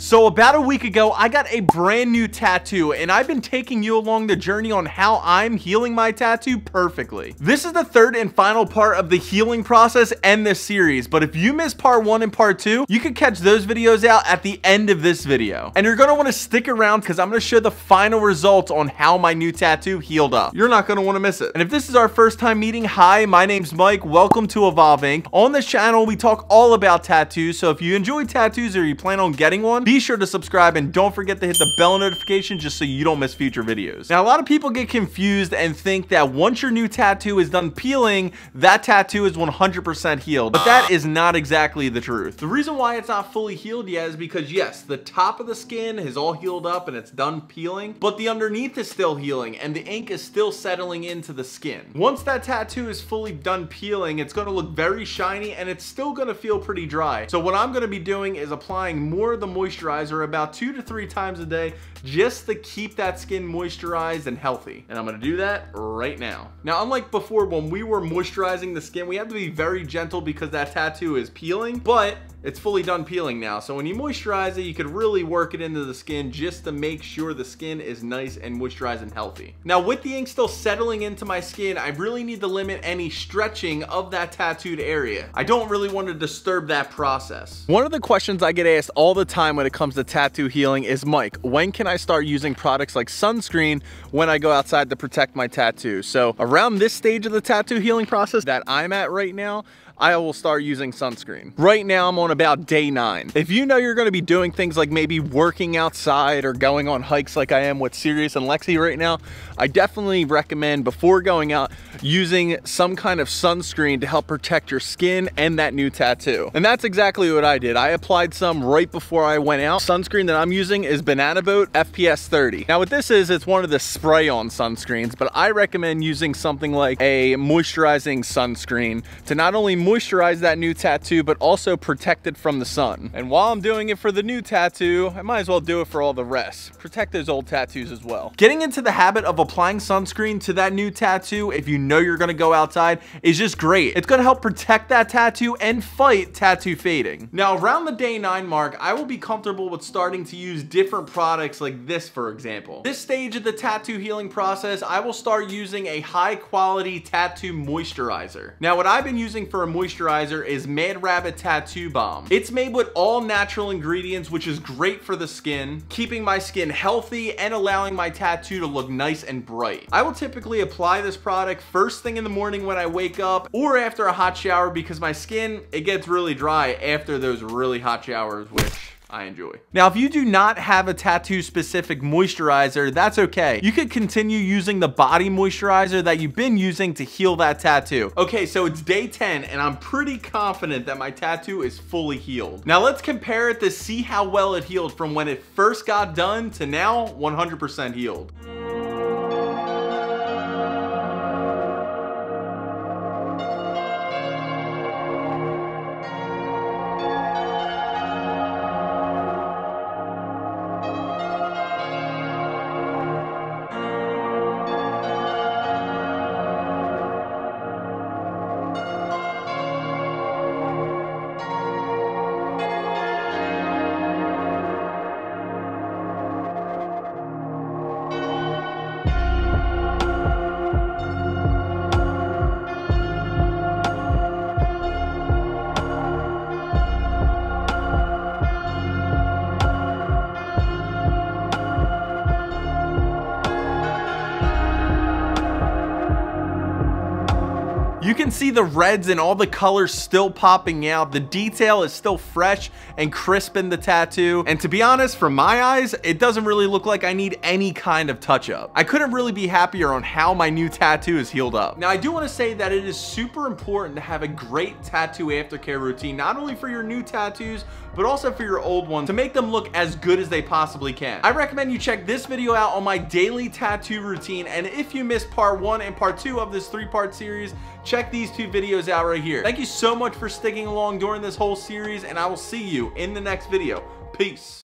So about a week ago, I got a brand new tattoo, and I've been taking you along the journey on how I'm healing my tattoo perfectly. This is the third and final part of the healing process and this series, but if you missed part 1 and part 2, you can catch those videos out at the end of this video. And you're gonna wanna stick around because I'm gonna show the final results on how my new tattoo healed up. You're not gonna wanna miss it. And if this is our first time meeting, hi, my name's Mike. Welcome to EvolveINK. On this channel, we talk all about tattoos, so if you enjoy tattoos or you plan on getting one, be sure to subscribe and don't forget to hit the bell notification just so you don't miss future videos. Now, a lot of people get confused and think that once your new tattoo is done peeling, that tattoo is 100% healed, but that is not exactly the truth. The reason why it's not fully healed yet is because yes, the top of the skin is all healed up and it's done peeling, but the underneath is still healing and the ink is still settling into the skin. Once that tattoo is fully done peeling, it's going to look very shiny and it's still going to feel pretty dry. So what I'm going to be doing is applying more of the moisturizer about 2 to 3 times a day just to keep that skin moisturized and healthy. And I'm going to do that right now. Now, unlike before when we were moisturizing the skin, we have to be very gentle because that tattoo is peeling, but it's fully done peeling now. So when you moisturize it, you could really work it into the skin just to make sure the skin is nice and moisturized and healthy. Now, with the ink still settling into my skin, I really need to limit any stretching of that tattooed area. I don't really want to disturb that process. One of the questions I get asked all the time when it comes to tattoo healing is, Mike, when can I start using products like sunscreen when I go outside to protect my tattoo? So around this stage of the tattoo healing process that I'm at right now, I will start using sunscreen. Right now, I'm on about day 9. If you know you're gonna be doing things like maybe working outside or going on hikes like I am with Sirius and Lexi right now, I definitely recommend before going out using some kind of sunscreen to help protect your skin and that new tattoo. And that's exactly what I did. I applied some right before I went out. Sunscreen that I'm using is Banana Boat FPS 30. Now what this is, it's one of the spray-on sunscreens, but I recommend using something like a moisturizing sunscreen to not only moisturize that new tattoo, but also protect it from the sun. And while I'm doing it for the new tattoo, I might as well do it for all the rest. Protect those old tattoos as well. Getting into the habit of applying sunscreen to that new tattoo, if you know you're gonna go outside, is just great. It's gonna help protect that tattoo and fight tattoo fading. Now, around the day 9 mark, I will be comfortable with starting to use different products like this, for example. This stage of the tattoo healing process, I will start using a high quality tattoo moisturizer. Now, what I've been using for a moisturizer is Mad Rabbit Tattoo Balm. It's made with all natural ingredients, which is great for the skin, keeping my skin healthy and allowing my tattoo to look nice and bright. I will typically apply this product first thing in the morning when I wake up or after a hot shower because my skin, it gets really dry after those really hot showers, which I enjoy. Now, if you do not have a tattoo specific moisturizer, that's okay. You could continue using the body moisturizer that you've been using to heal that tattoo. Okay, so it's day 10 and I'm pretty confident that my tattoo is fully healed. Now let's compare it to see how well it healed from when it first got done to now 100% healed. You can see the reds and all the colors still popping out. The detail is still fresh and crisp in the tattoo. And to be honest, from my eyes, it doesn't really look like I need any kind of touch up. I couldn't really be happier on how my new tattoo is healed up. Now, I do want to say that it is super important to have a great tattoo aftercare routine, not only for your new tattoos, but also for your old ones to make them look as good as they possibly can. I recommend you check this video out on my daily tattoo routine. And if you missed part 1 and part 2 of this 3-part series, check these 2 videos out right here. Thank you so much for sticking along during this whole series, and I will see you in the next video. Peace.